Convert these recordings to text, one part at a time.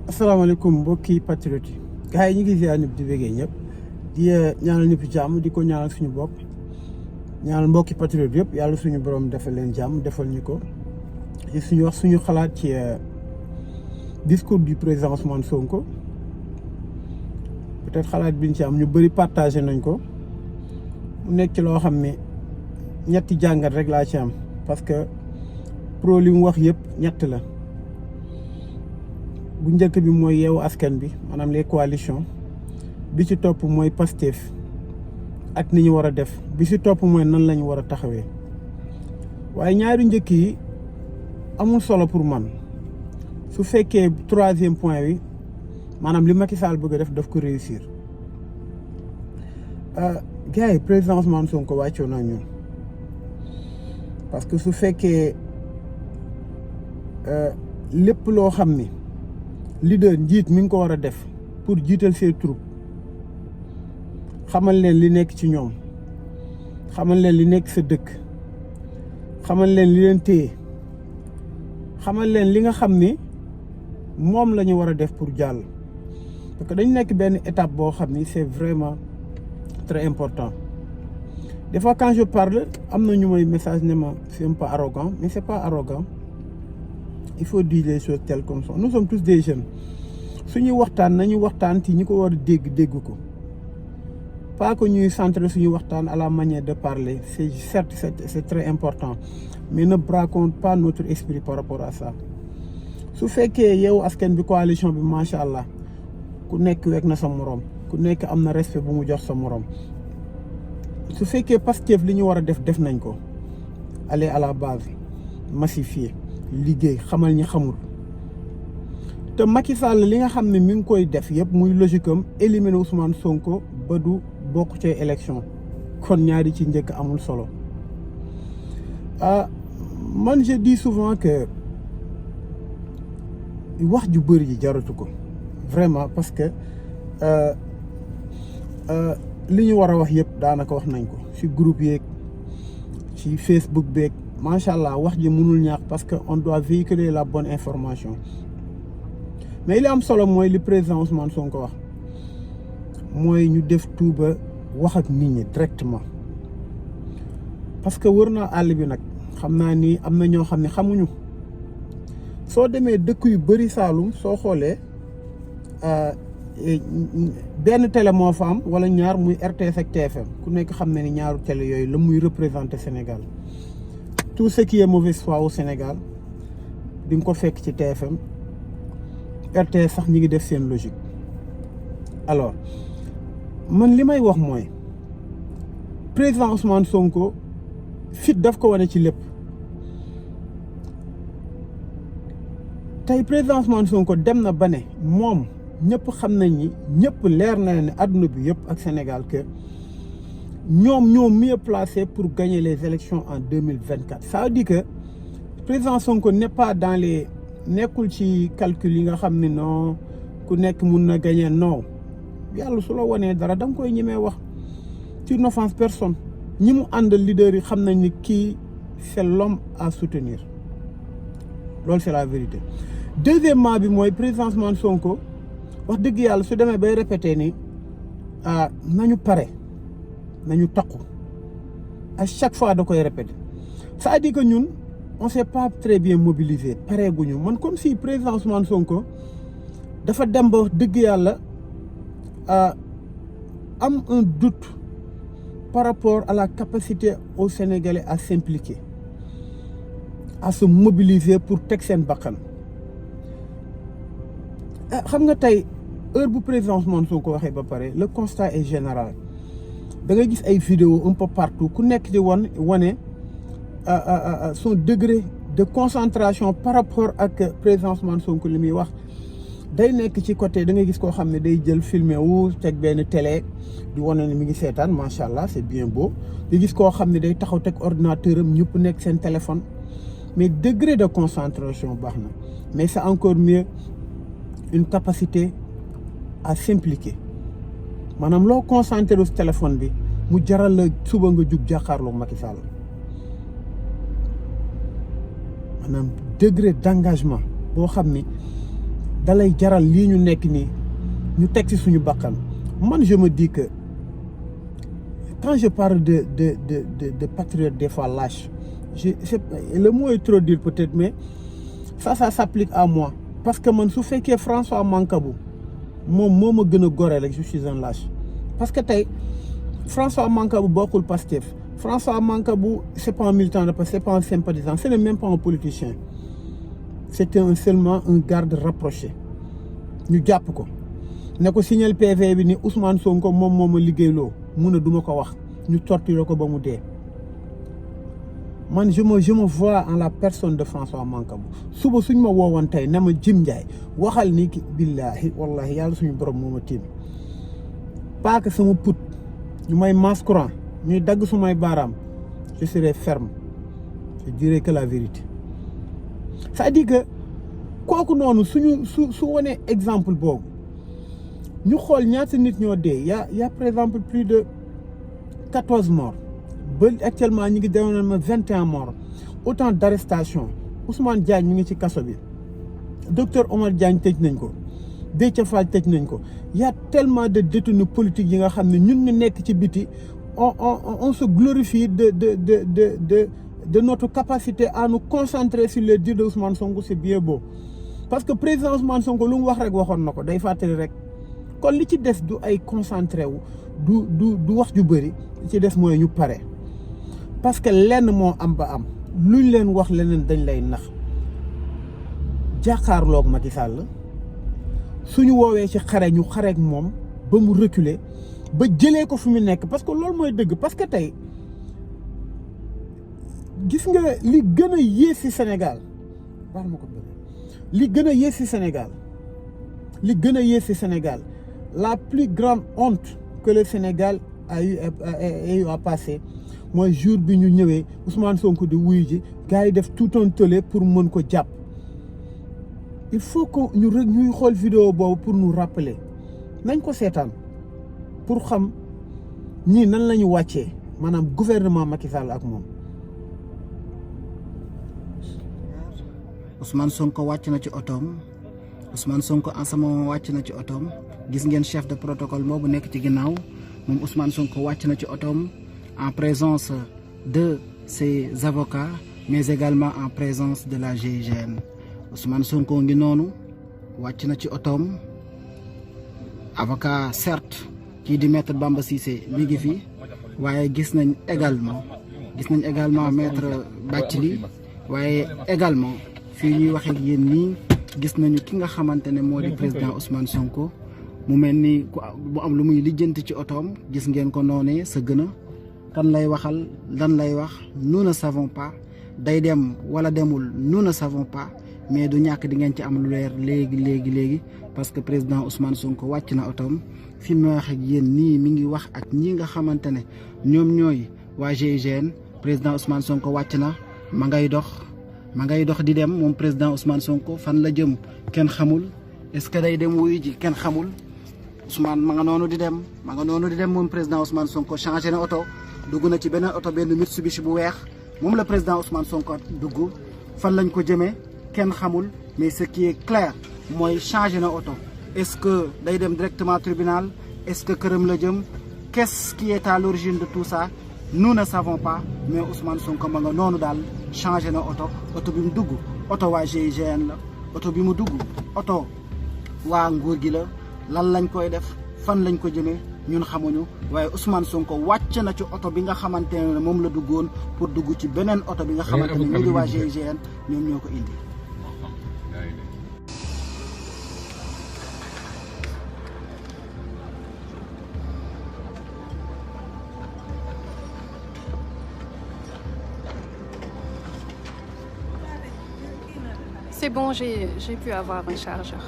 asalaamaaleykum mbokki patriote yi gars yi ñu ngi ziar ñëpp di bëggee ñëpp di ñaanal ñëpp jàmm di ko ñaanal suñu bopp ñaanal mbokki patriote yëpp yàlla suñu borom defal leen jàmm defal ñu ko ci suñu wax suñu xalaat ci discours du président Ousmane Sonko peut-être xalaat bi ñu ci am ñu bëri partagé nañ ko mu nekk ci loo xam ne ñetti jàngat rek laa ci am parce que pro li mu wax yëpp ñett la. bu njëkk bi mooy yeewu askan bi maanaam les coalitions bi ci topp mooy Pastef ak ni ñu war a def bi ci topp mooy nan la ñu war a taxawee waaye ñaari njëkk yi amul solo pour man su fekkee troisième point bi maanaam li Macky Sall bëgg a def daf ko réussir gars yi président Ousmane Sonko wàccoo naa ñun parce que su fekkee lépp loo xam ni leader njiit mi ngi ko war a def pour jiital ses troupes xamal leen li nekk ci ñoom xamal leen li nekk sa dëkk xamal leen li leen téye xamal leen li nga xam ni moom la ñu war a def pour jàll parce que dañu nekk benn étape boo xam ni c'est vraiment très important des fois quand je parle am na ñu may message ne ma c'est un peu arrogant mais c'est pas arrogant. Il faut dire les choses telles comme ça nous sommes tous des jeunes suñuy waxtaan nañu waxtaan ci ñi ko war a dégg ko pas que ñuy centrer suñu waxtaan à la manière de parler c'est certes c'est très important mais ne braquons pas notre esprit par rapport à ça su fekkee yow askan bi coalition bi macha allah ku nekk wekk na sa morom ku nekk am na respect bu mu jox sa morom su fekkee Pastef li ñu war a def nañ ko aller à la base massifier. liggéey xamal ñi xamul te Macky Sall li nga xam ne mi ngi koy def yëpp muy logique am éliminer Ousmane Sonko ba du bokk ci élection kon ñaari ci njëkk amul solo man je dis souvent que wax ju bëri ji jaratu ko vraiment parce que li ñu war a wax yëpp daanaka wax nañ ko ci groupe yeeg ci Facebook beeg. macha allah wax ji mënul ñaax parce que on doit véhiculer la bonne information mais li am solo mooy li président Ousmane Sonko wax mooy ñu def tout ba wax ak nit ñi directement parce que wër naa àll bi nag xam naa ni am na ñoo xam ne xamuñu soo demee dëkk yu bëri Saalum soo xoolee benn télé moo fa am wala ñaar muy RTS ak TFM ku nekk xam ne ni ñaaru télé yooyu la muy représenter Sénégal. tout ce qui est mauvaise foi au Sénégal di nga ko fekk ci TFM RTS sax ñi ngi def seen logique alors man li may wax mooy président Ousmane Sonko fit daf ko wane ci lépp tey président Ousmane Sonko dem na ba ne moom ñëpp xam nañ ni ñëpp leer na ne àdduna bi yëpp ak Sénégal que ñoom mieux placé pour gagner les élections en 2024 ça veut dire que président Sonko n'est pas dans les nekkul ci calcul yi nga xam ne non ku nekk mun na gagner non yàlla su la wanee dara da nga koy ñemee wax tu n'offenses personne ñi mu àndal leader yi xam nañ ni kii c'est l'homme à soutenir loolu c'est la vérité. Deuxièmement bi mooy président Ousmane Sonko wax dëgg yàlla su demee bay répété ni nañu pare. nañu takku à chaque fois da koy répéter ça dit que ñun on s'est pas très bien mobilisé pareeguñu man comme si président Ousmane Sonko dafa dem ba dëgg yàlla am un doute par rapport à la capacité aux Sénégalais à s'impliquer à se mobiliser pour teg seen bakkan xam nga tey heure bu président Ousmane Sonko waxee ba pare le constat est général. da ngay gis ay vidéo un peu partout ku nekk di wane son degré de concentration par rapport ak président Ousmane Sonko li muy wax day nekk ci côté da ngay gis koo xam ne day jël filmé wu teg benn télé di wane ne mi ngi seetaan macha allah c'est bien beau di gis koo xam ne day taxaw teg ordinateur am ñëpp nekk seen téléphone mais degré de concentration baax na mais c'est encore mieux une capacité à s'impliquer maanaam loo concentré wu téléphone bi mu jaral la suba nga jug jàkkaarloo Macky Sall maanaam degré d'engagement boo xam ni dalay jaral lii ñu nekk nii ñu teg ci suñu bakkan. Man je me dis que quand je parle de patriotes des fois lâches, le mot est trop dur peut-être, mais ça s'applique à moi. Parce que man su fekkee François Mancabou moom moo ma gën a gore rek je suis un lâche. Parce que tey François Mancabou bokkul Pastef. François Mancabou c'est pas un militant de Pastef, c'est pas un sympathisant, ce n'est même pas un politicien. C'était seulement un garde rapproché. ñu jàpp ko ne ko signal PV bi ni Ousmane Sonko moom moo ma liggéeyloo mu ne du ma ko wax ñu torturer ko ba mu dee. Man je me vois en la personne de François Mancabou suba suñ ma woowoon tey ne ma Jim Ndiaye waxal ni ki billaahi wallahi yàlla suñu borom moo ma tiim paaka sama put ñu may masse courant ñuy dagg sumay baaraam je serai ferme, je dirai que la vérité. C'est-à-dire que kooku noonu su wonee exemple boobu ñu xool ñaata nit ñoo dee y a par exemple plus de 14 morts ba actuellement ñi ngi demoon ma 21 morts, autant d'arrestations. Ousmane Diagne mi ngi ci kaso bi, docteur Omar Diagne tëj nañ ko, Déthié Fall tëj nañ ko. Y a tellement de détenus politiques yi nga xam ne ñun ñu nekk ci biti on se glorifie de notre capacité à nous concentrer sur les dires de Ousmane Sonko. C'est bien beau parce que président Ousmane Sonko lu mu wax rek waxoon na ko, day fàttali rek. Kon li ci des du ay concentré wu du wax ju bëri, li ci des mooy ñu pare parce que lenn moo am ba am luñ leen wax leneen dañ lay nax. Jàkkaarloog Macky Sall suñu woowee ci xare ñu xareek moom ba mu reculer ba jëlee ko fu mu nekk, parce que loolu mooy dëgg. Parce que tey gis nga li gën a yées ci Sénégal baal ma ko bëri li gën a yées ci Sénégal li gën a yées ci Sénégal, la plus grande honte que le Sénégal a eu à passer mooy jour bi ñu ñëwee Ousmane Sonko di wuyu ji gars yi def tout un tollé pour mën ko jàpp. Il faut que ñuy xool vidéo boobu pour nous rappeler, nañ ko seetaan pour xam ñii nan la ñu wàccee maanaam gouvernement Macky Sall ak moom. Ousmane Sonko wàcc na ci otoom, Ousmane Sonko en ce moment wàcc na ci otoom, gis ngeen chef de protocole boobu nekk ci ginnaaw moom Ousmane Sonko wàcc na ci otoom en présence de ses avocats mais également en présence de la GIGN. Ousmane Sonko ngi noonu wàcc na ci otoom, avocat certes kii di maître Bamba Cissé mi ngi fi, waaye gis nañ également maître Bathily, waaye également fii ñuy waxee ak yéen nii gis nañu ki nga xamante ne moo di président Ousmane Sonko mu mel ni bu am lu muy lijjanti ci otoom. Gis ngeen ko noonee sa gën a kan lay waxal, lan lay wax, nous ne savons pas. Day dem wala demul, nous ne savons pas, mais du ñàkk di ngeen ci am lu leer léegi parce que président Ousmane Sonko wàcc na otoom. fi mu wax ak yéen nii mi ngi wax ak ñi nga xamante ne ñoom ñooy waa GIGN. président Ousmane Sonko wàcc na, ma ngay dox di dem moom président Ousmane Sonko. fan la jëm kenn xamul, est-ce que day dem wuyu ji kenn xamul. Ousmane ma nga noonu di dem moom président Ousmane Sonko. changé na oto, dugg na ci beneen oto, benn Mitsubishi bu weex, moom la président Ousmane Sonko dugg. fan lañ ko jëmee kenn xamul, mais ce qui est clair mooy changé na oto. est-ce que day dem directement tribunal, est-ce que këram la jëm, qu'est-ce qui est à l'origine de tout ça, nous ne savons pas. mais Ousmane Sonko ma nga noonu daal changé na oto bi mu dugg oto waa GIGN la, oto bi mu dugg oto waa nguur gi la. lan lañ koy def, fan lañ ko jëmee ñun xamuñu, waaye Ousmane Sonko wàcc na ci oto bi nga xamante ne moom la duggoon pour dugg ci beneen oto bi nga xamante ne ñu ngi waa GIGN ñoom ñoo ko indi. C'est bon, j'ai pu avoir un chargeur.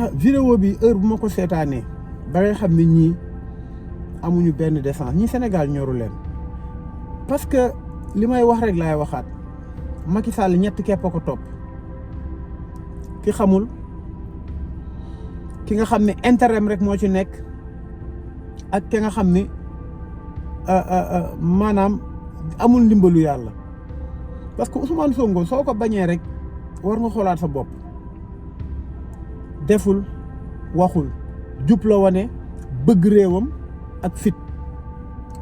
vidéo bi heure bu ma ko seetaanee da ngay xam ne ñii amuñu benn décence ñi Sénégal ñoru leen parce que li may wax rek laay waxaat Macky Sall ñett képp a ko topp ki xamul ki nga xam ne intérêt rek moo ci nekk ak ki nga xam ni maanaam amul ndimbalu yàlla parce que Ousmane Sonko soo ko bañee rek war nga xoolaat sa bopp deful waxul jub la wane bëgg réewam ak fit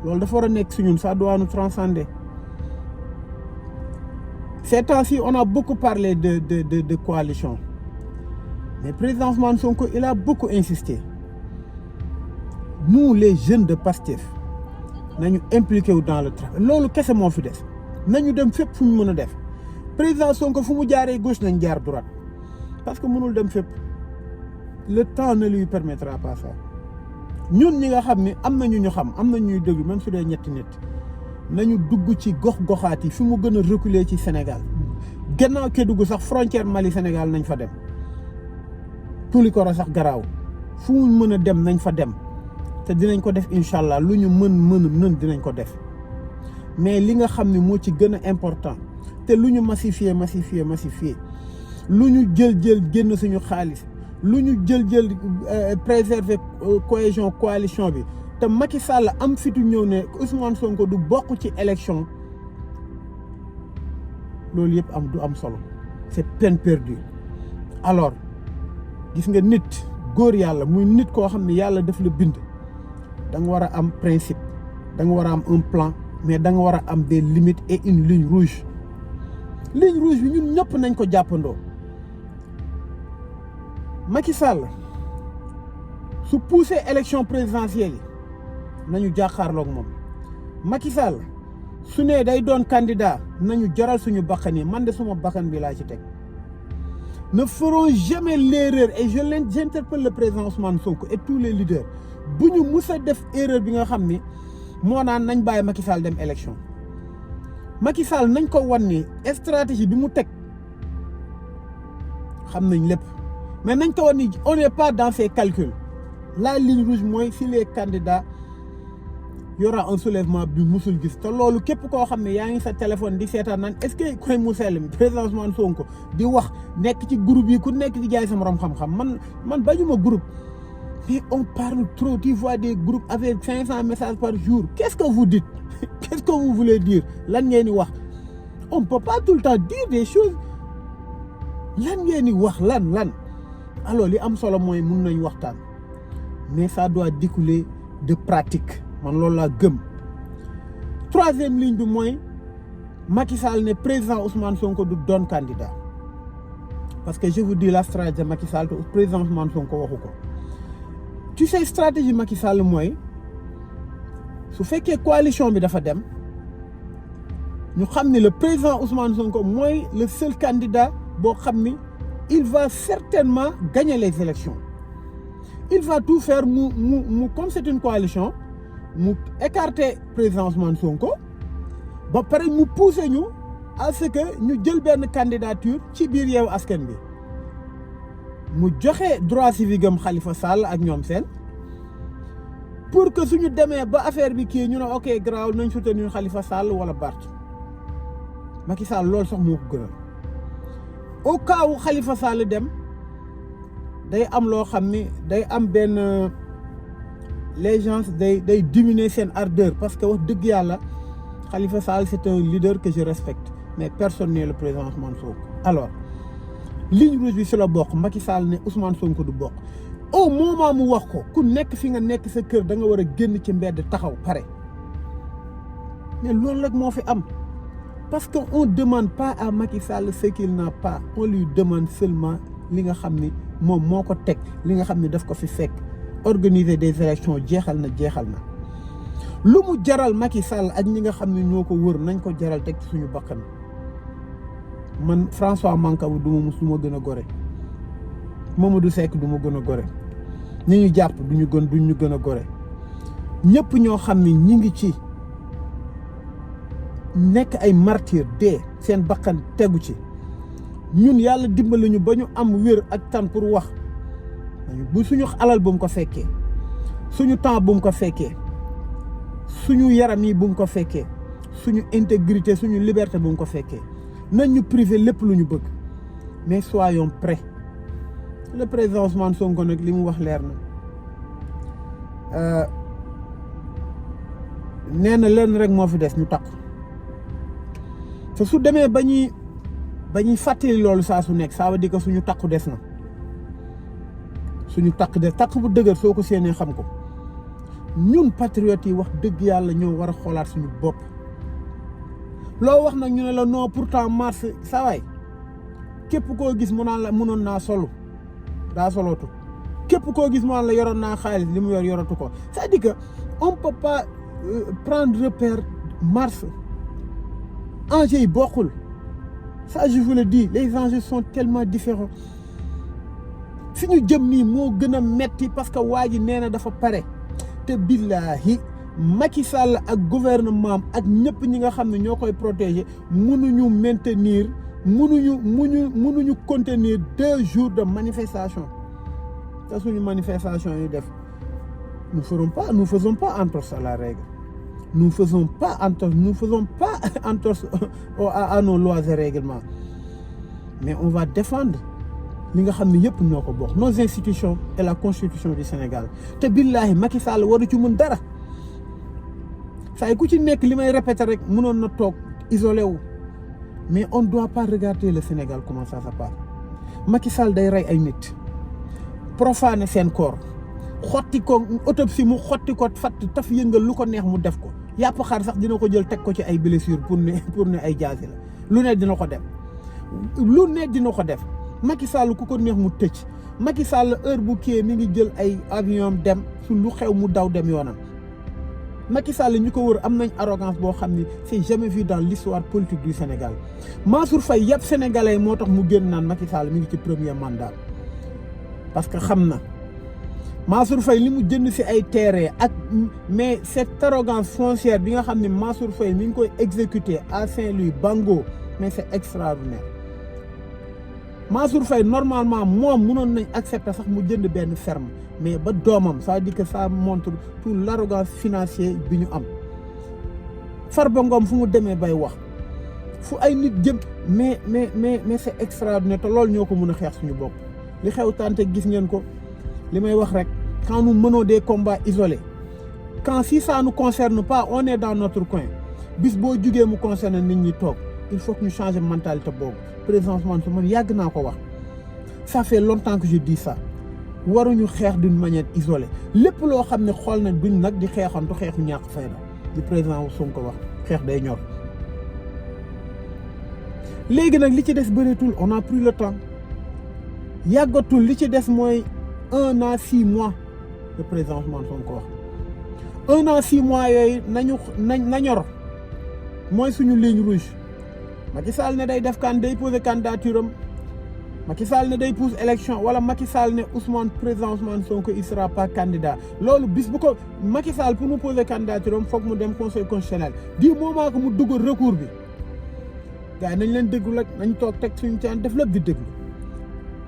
loolu dafa war a nekk si ñun ça doit nous transcender. Ces temps-ci on a beaucoup parlé de coalition mais président Ousmane Sonko il a beaucoup insisté nous les jeunes de Pastef nañu impliqué wu dans le travail loolu kese moo fi des nañu dem fépp fu ñu mën a def président Sonko fu mu jaaree gauche nañ jaar droite parce que mënul dem fépp le temps ne lui permettra pas ça ñun ñi nga xam ne am na ñu xam am na ñuy déglu même su dee ñetti nit nañu dugg ci gox-goxaat yi fi mu gën a reculer ci Sénégal gannaaw Kédougou sax frontière Mali Sénégal nañ fa dem Toulikoro sax garaaw fu mu mën a dem nañ fa dem te dinañ ko def incha allah lu ñu mën dinañ ko def mais li nga xam ne moo ci gën a important te lu ñu massifier lu ñu jël génn suñu xaalis lu ñu jël préserver cohésion coalition bi te Macky Sall am fitu ñëw ne Ousmane Sonko du bokk ci élection loolu yëpp du am solo c'est peine perdue. Alors gis nga nit góor yàlla muy nit koo xam ne yàlla daf la bind da nga war a am principe da nga war a am un plan mais da nga war a am des limites et une ligne rouge bi ñun ñëpp nañ ko jàppandoo. Macky Sall su poussé élection présidentielle yi nañu jàkkaarloog moom Macky Sall su ne day doon candidat nañu jaral suñu bakkan yi man de suma bakkan bi laa ci teg. Ne ferons jamais l'erreur et j'interpelle le président Ousmane Sonko et tous les leaders bu ñu mus a def erreur bi nga xam ni moo naan nañ bàyyi Macky Sall dem élection Macky Sall nañ ko wan ni stratégie bi mu teg xam nañ lépp mais nañ ko wan ni on n'est pas dans ces calculs la ligne rouge mooy si les candidats y aura un soulèvement bi musul gis te loolu képp koo xam ne yaa ngi sa téléphone di seetaan naan est-ce que koy mu sell mi président Ousmane Sonko di wax nekk ci groupe yi ku nekk di jaay sa morom xam-xam man bañuma groupe mais on parle trop tu vois des groupes avec 500 messages par jour qu'est-ce que vous dites qu'est-ce que vous voulez dire lan ngeen di wax on peut pas tout le temps dire des choses lan ngeen di wax lan alors li am solo mooy mun nañ waxtaan mais ça doit découler de pratique man loolu laa gëm. Troisième ligne bi mooy Macky Sall ne président Ousmane Sonko du doon candidat parce que je vous dis la stratégie de Macky Sall te président Ousmane Sonko waxu ko. Tu sais stratégie Macky Sall mooy su fekkee coalition bi dafa dem ñu xam ne le président Ousmane Sonko mooy le seul candidat boo xam ni il va certainement gagner les élections. Il va tout faire comme c'est une coalition mu écarter président Ousmane Sonko ba pare mu pousser ñu à ce que ñu jël benn candidature ci biir Yewwi Askan Wi mu joxe droit civique am Khalifa Sall ak ñoom seen pour que suñu demee ba affaire bi kii ñu ne ok graaw nañ soutenir Khalifa Sall wala Barth Macky Sall loolu sax moo ko gënal au cas où Khalifa Sall dem day am loo xam ni day am benn les gens day diminuer seen ardeur parce que wax dëgg yàlla Khalifa Sall c'est un leader que je respecte mais personne n'est le président Ousmane Sonko. Alors ligne rouge bi si la bokk Macky Sall ne Ousmane Sonko du bokk au moment mu wax ko ku nekk fi nga nekk sa kër da nga war a génn ci mbedd taxaw pare mais loolu rek moo fi am parce que on demande pas à Macky Sall ce qu'il n'a pas on lui demande seulement li nga xam ni moom moo ko teg li nga xam ni daf ko fi fekk organiser des élections jeexal na lu mu jaral Macky Sall ak ñi nga xam ne ñoo ko wër nañ ko jaral teg ci suñu bakkan man François Mancabou du ma gën a gore Mamadou Seck du ma gën a gore ñi ñu jàpp duñu gën a gore ñëpp ñoo xam ni ñi ngi ci nekk ay martyr dee seen bakkan tegu ci ñun yàlla dimbali ñu ba ñu am wér ak tan pour wax bu suñu alal bu mu ko fekkee suñu temps bu mu ko fekkee suñu yaram yi bu mu ko fekkee suñu intégrité suñu liberté bu mu ko fekkee nañ ñu privé lépp lu ñu bëgg mais soyons prêts le président Ousmane Sonko nag li mu wax leer na nee na leen rek moo fi des ñu takku te su demee ba ñuy fàttali loolu saa su nekk ça veut dire que suñu takku des na suñu takk bu dëgër soo ko séenee xam ko ñun patriotes yi wax dëgg yàlla ñoo war a xoolaat suñu bopp loo wax nag ñu ne la non pourtant mars saa waay képp koo gis mu naan la mënoon naa solu daa solootu képp koo gis mu naan la yoroon naa xaalis li mu yoratu ko c'est-à-dire que on peut pas prendre repère mars enjeux yi bokkul ça je vous le dis les enjeux sont tellement différents fi ñu jëm nii moo gën a metti parce que waa ji nee na dafa pare te billaahi Macky Sall ak gouvernement ak ñëpp ñi nga xam ne ñoo koy protéger mënuñu maintenir mënuñu contenir 2 jours de manifestation te suñu manifestation yi def nous faisons pas entorse à la règle nous faisons pas entorse à nos lois et règlements mais on va défendre li nga xam ne yëpp ñoo ko bokk nos institutions et la constitution du Sénégal te billaahi Macky Sall waru ci mun dara saa ku ci nekk li may répéter rek mënoon na toog isolé wu mais on doit pas regarder le Sénégal comment ça se passe Macky Sall day rey ay nit profaner seen corps xotti ko autopsie mu xotti ko fatt taf yëngal lu ko neex mu def ko yàpp xar sax dina ko jël teg ko ci ay blessures pour ne ay jaasi la lu ne dina ko def Macky Sall ku ko neex mu tëj Macky Sall heure bu kii mi ngi jël ay avion dem su lu xew mu daw dem yoonam Macky Sall ñu ko wër am nañ arrogance boo xam ni c'est jamais vu dans l'histoire politique du Sénégal Mansour Faye yëpp sénégalais moo tax mu génn naan Macky Sall mi ngi ci premier mandat parce que xam na Mansour Faye li mu jënd ci ay terrain ak mais cette arrogance foncière bi nga xam ne Mansour Faye mi ngi koy exécuter à Saint-Louis Bango mais c'est extraordinaire Mansour Faye normalement moom mënoon nañ accepter sax mu jënd benn ferme mais ba doomam ça veut dire que ça montre tout l'arrogance financière bi ñu am Farba Ngom fu mu demee bay wax fu ay nit jëm mais c'est extraordinaire te loolu ñoo ko mën a xeex suñu bopp li xew tante gis ngeen ko li may wax rek quand nous menons des combats isolés quand si ça nous concerne pas on est dans notre coin bis boo jugee mu concerne nit ñi toog il faut que ñu changer mentalité boobu présentement man yàgg naa ko wax ça fait longtemps que je dis ça waruñu xeex d'une manière isolée lépp loo xam ne xool na duñ nag di xeexantu xeexu ñàkk fayda di président wu Sonko wax xeex day ñor léegi nag li ci des bëreetul on a pris le temps yàggatul li ci des mooy 1 an 6 mois le président Sonko wax 1 an 6 mois yooyu na ñor mooy suñu ligne rouge Macky Sall ne day def day poser candidature am Macky Sall ne day pousse élection wala Macky Sall ne président Ousmane Sonko il sera pas candidat loolu bis bu ko Macky Sall pour mu poser candidature am foog mu dem conseil constitutionnel du moment que mu dugg recours bi gars yi nañ leen déglu rek nañ toog teg suñu caan def lépp di déglu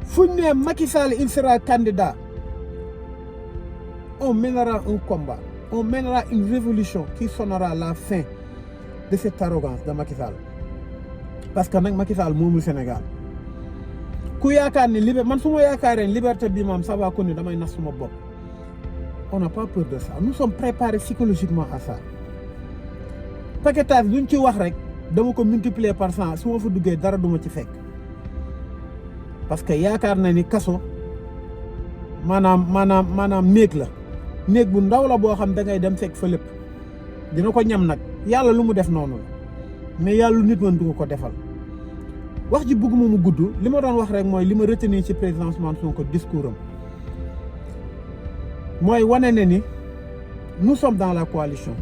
fuñ ne Macky Sall il sera candidat on mènera un combat on mènera une révolution qui sonnera la fin de cette arrogance de Macky Sall parce que nag Macky Sall moomul Sénégal ku yaakaar ne man su ma yaakaaree liberté bi moom ça va continuer damay nas suma bopp on n'a pas peur de ça nous sommes préparés psychologiquement à ça paquetage luñ ci wax rek dama ko multiplier par 100 su ma fa duggee dara duma ci fekk parce que yaakaar na ni kaso maanaam néeg bu ndaw la boo xam da ngay dem fekk fa lépp dina ko ñam nag yàlla lu mu def noonu la mais yàlla lu nit mën du ko defal wax ji bëgguma mu gudd li ma doon wax rek mooy li ma retenir ci président Ousmane Sonko discours am mooy wane ne ni nous sommes dans la coalition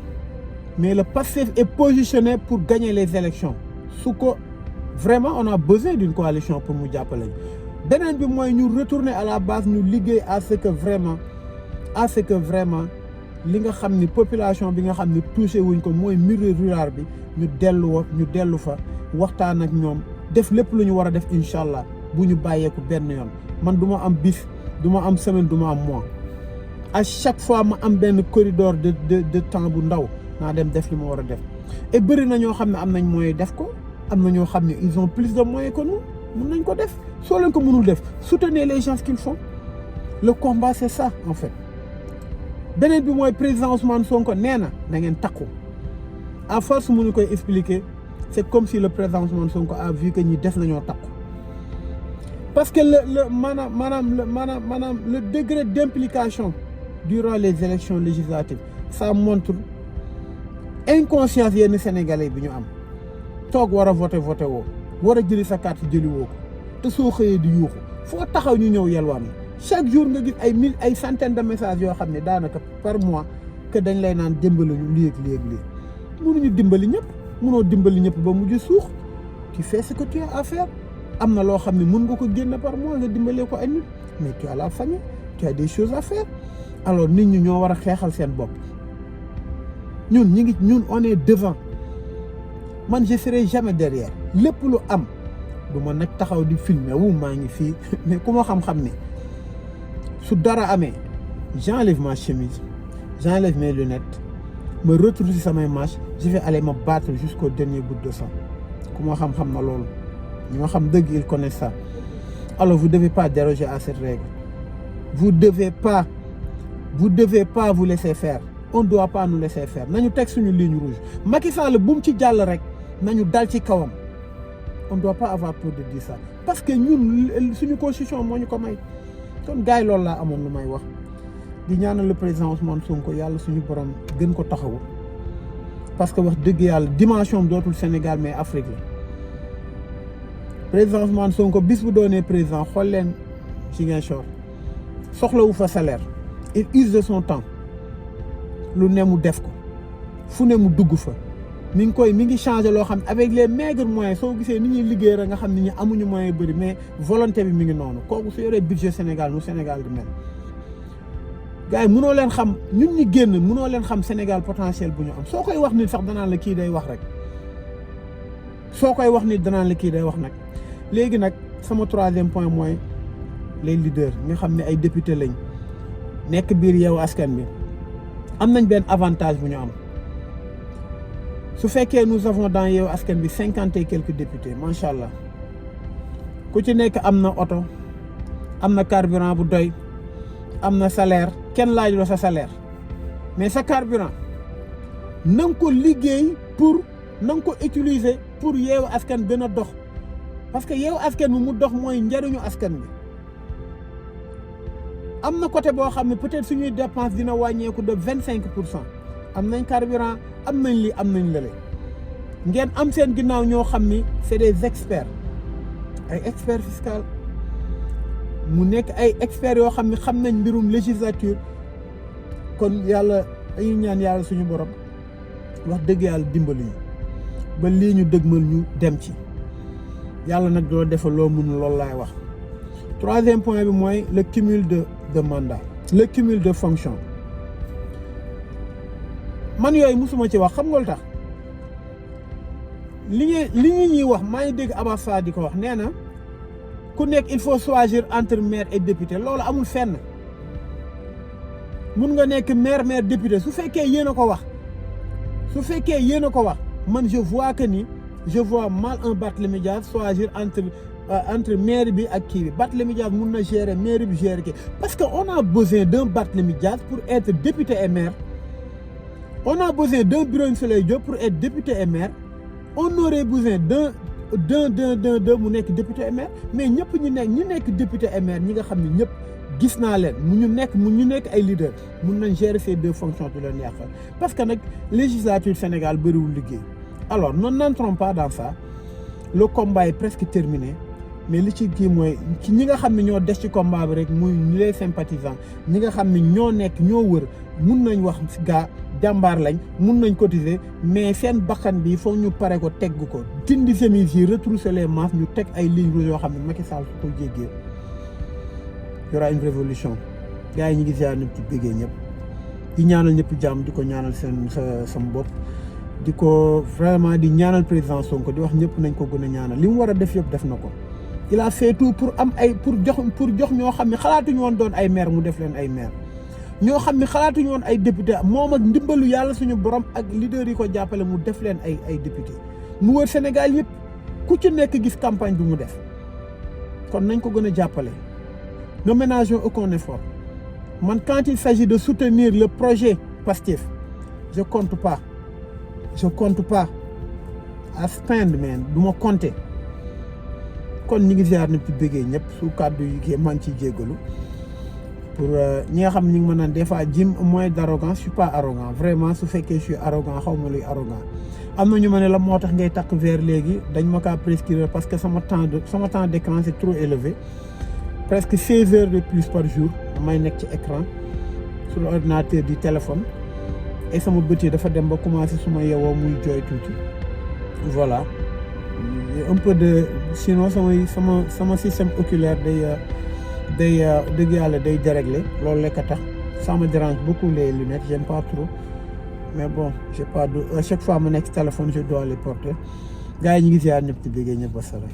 mais le Pastef est positionné pour gagner les élections su ko vraiment on a besoin d'une coalition pour mu jàppale beneen bi mooy ñu retourner à la base ñu liggéey à ce que vraiment li nga xam ni population bi nga xam ni touché wuñ ko mooy milieu rural bi ñu dellu fa waxtaan ak ñoom def lépp lu ñu war a def incha allah bu ñu bàyyeeku benn yoon man du ma am bis du ma am semaine du ma am mois à chaque fois ma am benn corridor de temps bu ndaw naa dem def li ma war a def et bëri na ñoo xam ne am nañ moyen def ko am na ñoo xam ne ils ont plus de moyens que nous mun nañ ko def soo leen ko mënul def soutenez les gens qu'ils font le combat c'est ça en fait beneen bi mooy président Ousmane Sonko nee na da ngeen takku à force mënu koy expliquer c'est comme si le président Ousmane Sonko a vu que ñi def nañoo takku parce que le degré d'implication durant les élections législatives ça montre inconscience yenn Sénégalais bi ñu am toog war a voter woo war a jëli sa carte jëli woo ko te soo xëyee di yuuxu foo taxaw ñu ñëw yelwaan la chaque jour nga gis ay centaines de messages yoo xam ne daanaka par mois que dañ lay naan dimbali ñu lii mënuñu dimbali ñëpp mënoo dimbali ñëpp ba mujj suux tu fais ce que tu as à faire am na loo xam ne mën nga ko génn par mois nga dimbalee ko ay nit mais tu as la famille tu as des choses à faire alors nit ñi ñoo war a xeexal seen bopp ñun on est devant man je serai jamais derrière lépp lu am du ma nag taxaw di filmer wu maa ngi fii mais ku ma xam-xam ne su dara amee j'enlève ma chemise j'enlève mes lunettes me retrouve ci samay marches je vais aller me battre jusqu'au dernier bout de sang ku ma xam-xam na loolu ñi ma xam dëgg ils connaissent ça alors vous devez pas déroger à cette règle vous devez pas vous laisser faire on doit pas nous laisser faire nañu teg suñu ligne rouge Macky Sall bu mu ci jàll rek nañu dal ci kawam on doit pas avoir peur de dire ça parce que ñun suñu constitution moo ñu ko may kon gars yi loolu laa amoon lu may wax di ñaanal le président Ousmane Sonko yàlla suñu borom gën ko taxawu parce que wax dëgg yàlla dimension dootul Sénégal mais Afrique la président Ousmane Sonko bis bu doonee président xool leen Ziguinchor soxlawu fa salaire il use de son temps lu ne mu def ko fu ne mu dugg fa mi ngi changé loo xam avec les maigres moyens soo gisee ni ñuy liggéey rek nga xam ne ñi amuñu moyen bëri mais volonté bi mi ngi noonu kooku su yoree budget Sénégal nu Sénégal di mel gars yi mënoo leen xam ñun ñi génn mënoo leen xam Sénégal potentiel bu ñu am soo koy wax nit sax danaan la kii day wax rek soo koy wax nit danaan la kii day wax nag léegi nag sama troisième point mooy les leaders nga xam ne ay député lañ nekk biir Yewwi Askan Wi am nañ benn avantage bu ñu am su fekkee nous avons dans Yewwi Askan Wi 50 et quelques députés macha allah ku ci nekk am na oto am na carburant bu doy am na salaire kenn laajuloo sa salaire mais sa carburant na nga ko liggéey na nga ko utiliser pour Yewwi Askan gën a dox parce que Yewwi Askan bi mu dox mooy njariñu askan bi am na côté boo xam ne peut-être suñuy dépense dina wàññeeku de 25%. am nañ carburant am nañ lii am nañ lële ngeen am seen ginnaaw ñoo xam ni c'est des experts ay experts fiscal mu nekk ay experts yoo xam ne xam nañ mbirum législature kon yàlla dañuy ñaan yàlla suñu borom wax dëgg yàlla dimbali ñu ba lii ñu dëgmal ñu dem ci yàlla nag doo defal loo mun loolu laay wax. troisième point bi mooy le cumul de mandat le cumul de fonction man yooyu musuma ci wax xam nga lu tax li ñuy wax maa ngi dégg Abass Fall di ko wax nee na ku nekk il faut choisir entre maire et député loolu amul fenn mun nga nekk maire député su fekkee yéen a ko wax man je vois mal un Barthélémy Dias choisir entre maire bi ak kii bi Barthélémy Dias mun na gérer maire bi gérer kii parce que on a besoin d'un Barthélémy Dias pour être député et maire on a besoin d'un Birame Souleye Diop pour être député et maire on aurait besoin d'un mu nekk député et maire mais ñëpp ñi nekk député et maire ñi nga xam ne ñëpp gis naa leen ñu nekk ay leader mun nañ gérer ces deux fonctions du leen yàqal parce que nag législature Sénégal bëriwul liggéey alors n'entrons pas dans ça le combat est presque terminé mais li ci kii mooy ci ñi nga xam ne ñoo des ci combat bi rek muy ñi les sympathisants ñi nga xam ne ñoo wër mun nañ wax gaa jàmbaar lañ mun nañ cotiser mais seen bakkan bi foog ñu pare ko tegg ko dindi chemise yi retrousser les manches ñu teg ay lignes rouges yoo xam ne Macky Sall su ko jéggee y aura une révolution gars yi ñu ngi ziar ñëpp ci béggee ñëpp di ñaanal ñëpp jàmm di ko ñaanal sama bopp di ko vraiment di ñaanal président Sonko di wax ñëpp nañ ko gën a ñaanal li mu war a def yëpp def na ko il a fait tout pour am ay pour jox ñoo xam ne xalaatuñu woon doon ay maire mu def leen ay maire ñoo xam ne xalaatuñu woon ay député moom ak ndimbalu yàlla suñu borom ak leader yi ko jàppale mu def leen ay député mu wër Sénégal yëpp ku ci nekk gis campagne bi mu def kon nañ ko gën a jàppale. Ne ménageons aucun effort man quand il s'agit de soutenir le projet Pastef je compte pas à spend man du ma compter kon ñi ngi ziar ñëpp ci bëggee ñëpp su kàddu yi kii maa ngi ciy jéggalu pour ñi nga xam ñi ngi ma naan des fois Jim moins d'arrogance je suis pas arrogant vraiment su fekkee je suis arrogant xaw ma luy arrogant am na ñu ma ne la moo tax ngay takk verre léegi dañ ma kaa prescrire parce que sama temps d'écran c'est trop élevé presque 16 heures de plus par jour damay nekk ci écran sur l'ordinateur du téléphone et sama bët yi dafa dem ba commencé suma yewoo muy jooy tuuti voilà un peu de sinon sama système oculaire day dëgg yàlla day déréglé loolu lekk a tax ça me dérange beaucoup les lunettes j'aime pas trop mais bon j'ai pas de à chaque fois ma nekk ci téléphone je dois les porter gars yi ñu ngi ziar ñëpp ci bëggee ñëpp ba sala